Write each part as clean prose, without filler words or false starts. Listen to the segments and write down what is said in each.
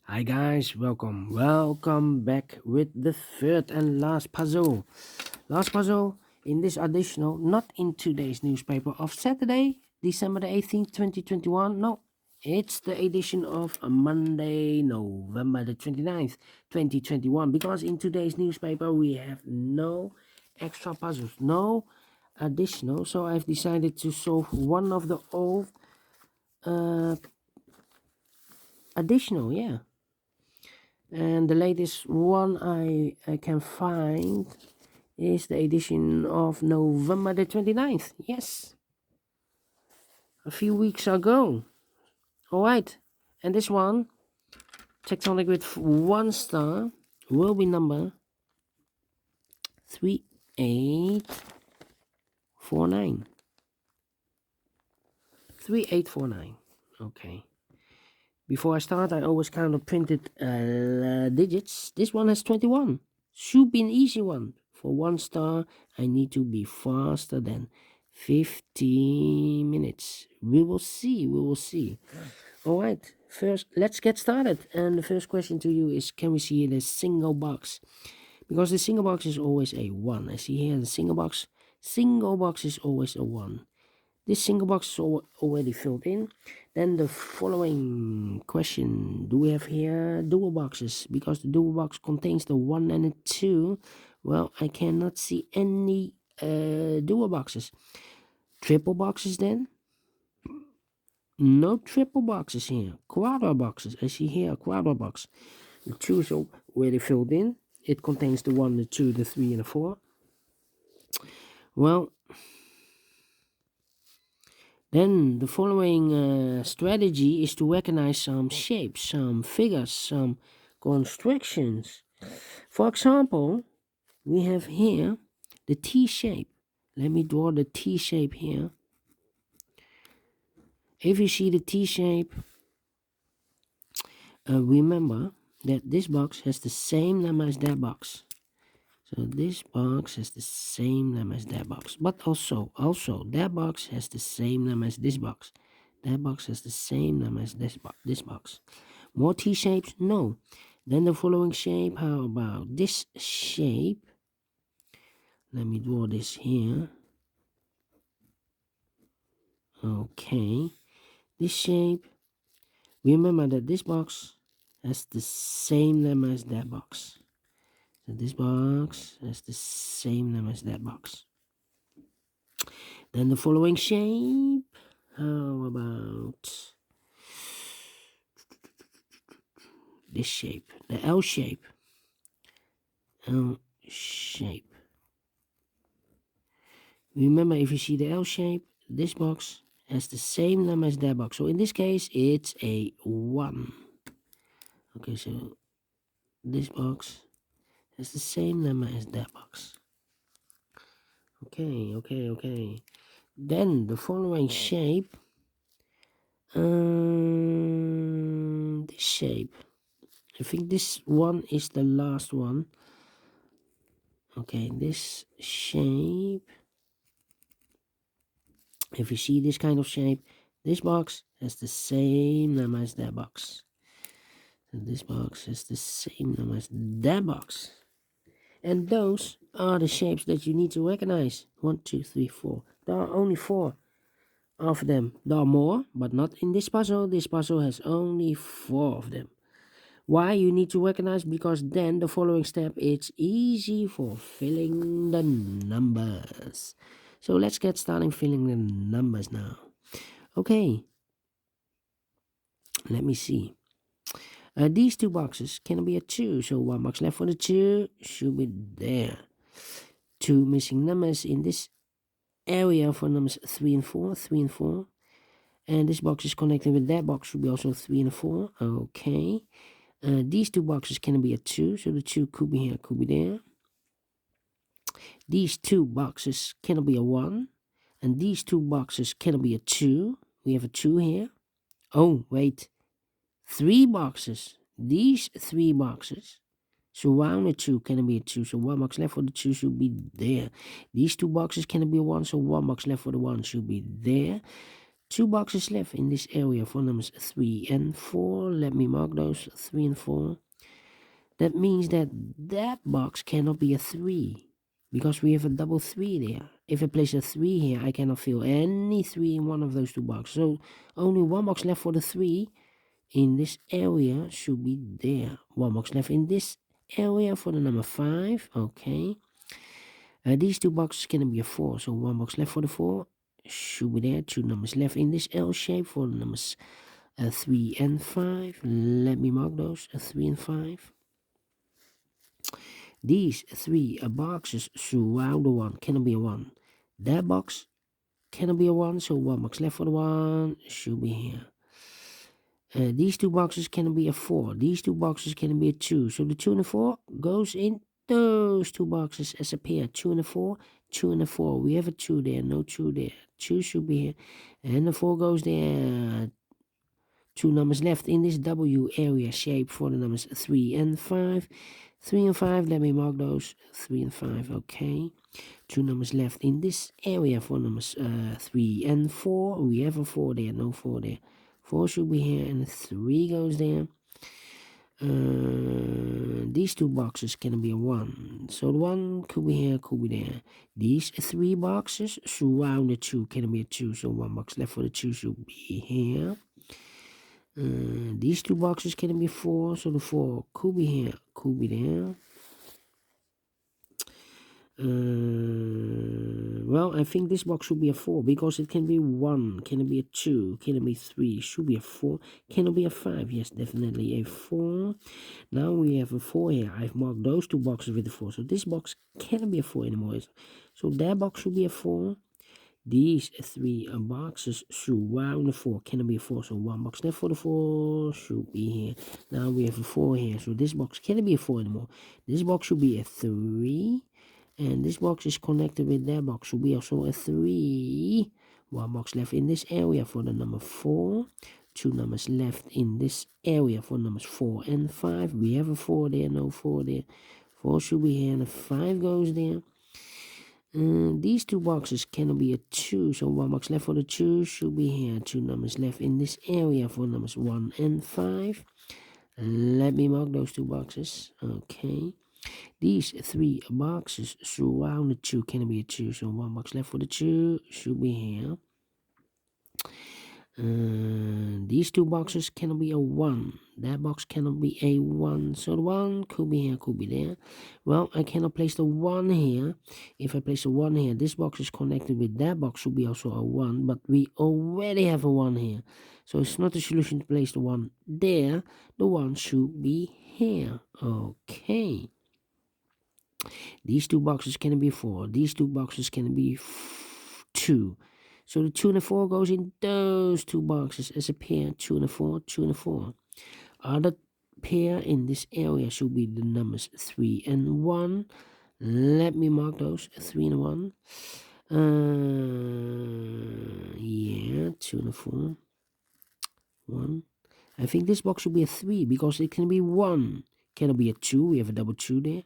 Hi guys, welcome back with the third and last puzzle. Last puzzle in this additional, not in today's newspaper of Saturday, December the 18th, 2021. No, it's the edition of Monday, November the 29th, 2021. Because in today's newspaper we have no extra puzzles, no additional. So I've decided to solve one of the old uh, additional, yeah. And the latest one I can find is the edition of November the 29th. Yes, a few weeks ago. Alright, and this one, Tectonic with 1 star, will be number 3849. 3849. Okay. Before I start, I always count of printed digits. This one has 21. Should be an easy one. For 1 star, I need to be faster than 15 minutes. We will see. We will see. All right. First, let's get started. And the first question to you is, can we see the single box? Because the single box is always a 1. I see here the single box. Single box is always a 1. This single box is already filled in. Then the following question, do we have here dual boxes? Because the dual box contains the 1 and the 2. Well, I cannot see any dual boxes. Triple boxes then? No triple boxes here. Quadra boxes. I see here a quadra box. The 2 is already filled in. It contains the 1, the 2, the 3, and the 4. Well, then the following strategy is to recognize some shapes, some figures, some constructions. For example, we have here the T shape. Let me draw the T shape here. If you see the T shape, remember that this box has the same number as that box. So this box has the same number as that box. But also that box has the same number as this box. That box has the same number as this box. More T shapes? No. Then the following shape, how about this shape? Let me draw this here. Okay. This shape, remember that this box has the same number as that box. So this box has the same number as that box. Then the following shape, how about this shape, the L shape. L shape. Remember, if you see the L shape, this box has the same number as that box. So in this case, it's a 1. Okay, so this box has the same number as that box. Okay. Then the following shape, this shape. I think this one is the last one. Okay, this shape. If you see this kind of shape, this box has the same number as that box. And this box has the same number as that box. And those are the shapes that you need to recognize. 1, 2, 3, 4. There are only 4 of them. There are more, but not in this puzzle. This puzzle has only 4 of them. Why you need to recognize? Because then the following step, it's easy for filling the numbers. So let's get started filling the numbers now. Okay, let me see. These 2 boxes can be a 2, so 1 box left for the 2 should be there. 2 missing numbers in this area for numbers 3 and 4, 3 and 4. And this box is connected with that box, should be also 3 and 4. Okay. These 2 boxes can be a 2, so the 2 could be here, could be there. These 2 boxes cannot be a 1, and these 2 boxes cannot be a 2. We have a 2 here. Oh, wait. 3 boxes. These 3 boxes surround the 2 cannot be a 2, so 1 box left for the 2 should be there. These 2 boxes cannot be a 1, so 1 box left for the 1 should be there. 2 boxes left in this area for numbers 3 and 4. Let me mark those 3 and 4. That means that that box cannot be a 3 because we have a double 3 there. If I place a 3 here, I cannot fill any 3 in one of those 2 boxes. So only 1 box left for the 3 in this area should be there. 1 box left in this area for the number 5. Okay. These 2 boxes can be a 4. So 1 box left for the 4 should be there. 2 numbers left in this L shape for the numbers 3 and 5. Let me mark those 3 and 5. These 3 boxes surround the 1 cannot be a 1. That box cannot be a 1, so 1 box left for the 1 should be here. These 2 boxes cannot be a 4. These 2 boxes can be a 2. So the 2 and the 4 goes in those 2 boxes as a pair. 2 and a 4, 2 and a 4. We have a 2 there, no 2 there. 2 should be here. And the 4 goes there. 2 numbers left in this W area shape for the numbers 3 and 5. 3 and 5, let me mark those. 3 and 5, okay. 2 numbers left in this area for numbers 3 and 4. We have a 4 there, no 4 there. 4 should be here and 3 goes there. These 2 boxes can be a 1. So the 1 could be here, could be there. These 3 boxes surround the 2 can be a 2. So 1 box left for the 2 should be here. These 2 boxes can be 4, so the 4 could be here, could be there. Well, I think this box should be a 4 because it can be 1, can it be a 2, can it be 3, should be a 4, can it be a 5? Yes, definitely a 4. Now we have a 4 here. I've marked those 2 boxes with a 4, so this box cannot be a 4 anymore. So that box should be a 4. These 3 boxes surround the 4 cannot be a 4, so 1 box left for the 4 should be here. Now we have a 4 here, so this box cannot be a 4 anymore. This box should be a 3, and this box is connected with that box, should be also a 3. 1 box left in this area for the number 4. 2 numbers left in this area for numbers 4 and 5. We have a 4 there, no 4 there. 4 should be here, and a 5 goes there. These 2 boxes cannot be a 2, so 1 box left for the 2 should be here. 2 numbers left in this area for numbers 1 and 5. Let me mark those 2 boxes. Okay. These 3 boxes surround the 2 cannot be a 2, so 1 box left for the 2 should be here. These 2 boxes cannot be a 1. That box cannot be a 1. So the 1 could be here, could be there. Well, I cannot place the 1 here. If I place the 1 here, this box is connected with that box, should be also a 1. But we already have a 1 here. So it's not a solution to place the 1 there. The 1 should be here. Okay. These 2 boxes can be 4. These 2 boxes can be 2. So the 2 and the 4 goes in those 2 boxes as a pair. 2 and a 4, 2 and a 4. Other pair in this area should be the numbers 3 and 1. Let me mark those. 3 and 1. Yeah, 2 and a 4. 1. I think this box should be a 3 because it can be 1. Cannot be a 2. We have a double 2 there.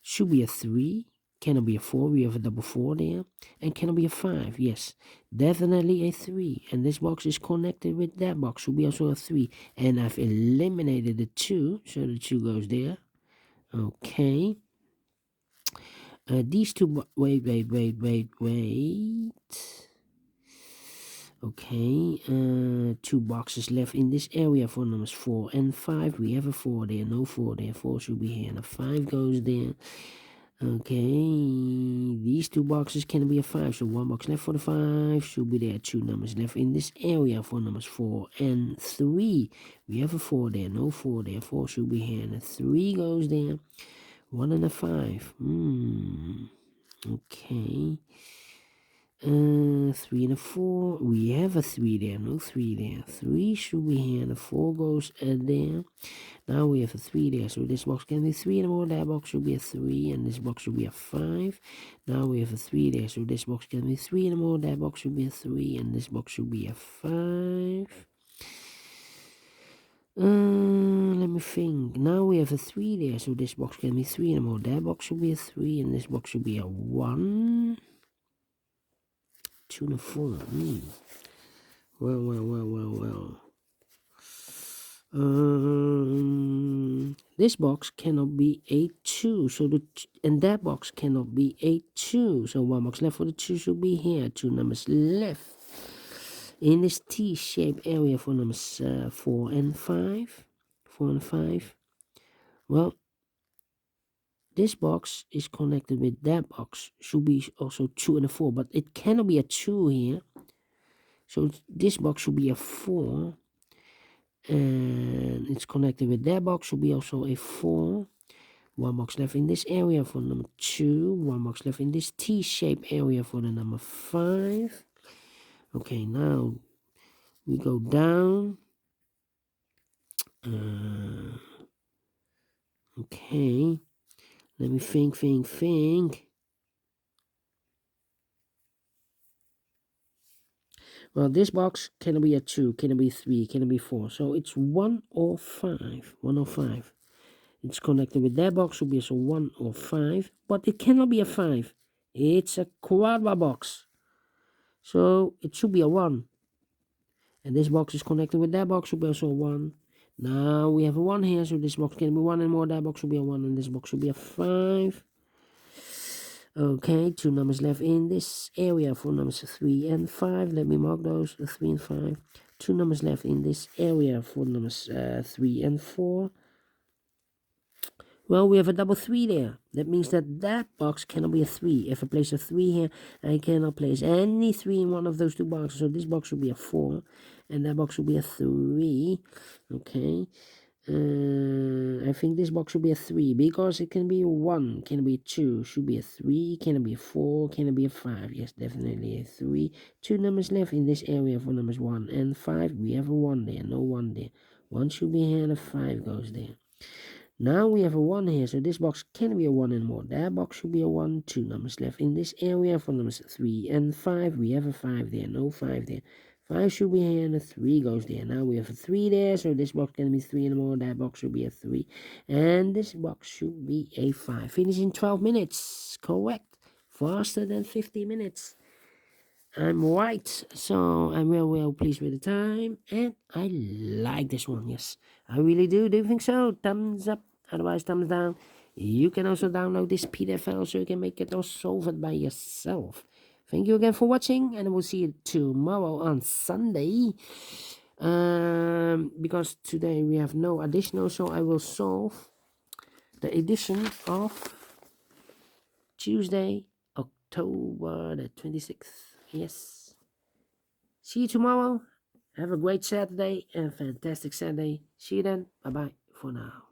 Should be a 3. Cannot be a 4, we have a double 4 there. And cannot be a 5, yes. Definitely a 3. And this box is connected with that box, should be also a 3. And I've eliminated the 2, so the 2 goes there. Okay. These 2, wait. Okay, 2 boxes left in this area for numbers 4 and 5. We have a 4 there, no 4 there. 4 should be here, and a 5 goes there. Okay, these 2 boxes can be a 5, so 1 box left for the 5 should be there. 2 numbers left in this area for numbers 4 and 3. We have a 4 there, no 4 there. 4 should be here, and a 3 goes there. 1 and a 5. Okay. 3 and a 4. We have a 3 there, no 3 there. 3 should be here, and a 4 goes there. Now we have a 3 there, so this box can be 3 and more. That box should be a 3, and this box should be a 5. Now we have a 3 there, so this box can be 3 and more. That box should be a 3, and this box should be a 5. Let me think. Now we have a 3 there, so this box can be 3 and more. That box should be a 3, and this box should be a 1. 2 and a 4. Well. This box cannot be a 2, so and that box cannot be a 2, so one box left for the 2 should be here. 2 numbers left in this T-shaped area for numbers 4 and 5. 4 and 5. Well, this box is connected with that box, should be also 2 and a 4, but it cannot be a 2 here, so this box should be a 4. And it's connected with that box, should be also a 4. One box left in this area for number 2. One box left in this T-shaped area for the number 5. Okay, now we go down. Okay, let me think. Well, this box can be a 2, can be 3, can be 4. So it's 1 or 5. 1 or 5. It's connected with that box, should be also 1 or 5. But it cannot be a 5. It's a quadra box. So it should be a 1. And this box is connected with that box, should be also a 1. Now we have a 1 here, so this box can be 1 and more. That box should be a 1, and this box should be a 5. Okay, 2 numbers left in this area for numbers 3 and 5. Let me mark those, 3 and 5. 2 numbers left in this area for numbers 3 and 4. Well, we have a double 3 there. That means that that box cannot be a 3. If I place a 3 here, I cannot place any 3 in one of those two boxes. So this box should be a 4, and that box should be a 3. Okay. I think this box should be a 3 because it can be a 1, can be a 2, should be a 3, can it be a 4, can it be a 5? Yes, definitely a 3. 2 numbers left in this area for numbers 1 and 5. We have a 1 there, no 1 there. 1 should be here and a 5 goes there. Now we have a 1 here, so this box can be a 1 and more. That box should be a 1. 2 numbers left in this area for numbers 3 and 5. We have a 5 there, no 5 there. 5 should be here and a 3 goes there. Now we have a 3 there, so this box can be 3 and more. That box should be a 3. And this box should be a 5. Finish in 12 minutes. Correct. Faster than 50 minutes. I'm right. So I'm well pleased with the time. And I like this one. Yes, I really do. Do you think so? Thumbs up. Otherwise, thumbs down. You can also download this PDF file so you can make it or solve it by yourself. Thank you again for watching, and we'll see you tomorrow on Sunday. Because today we have no additional, so I will solve the edition of Tuesday, October the 26th. Yes. See you tomorrow. Have a great Saturday and a fantastic Sunday. See you then. Bye-bye for now.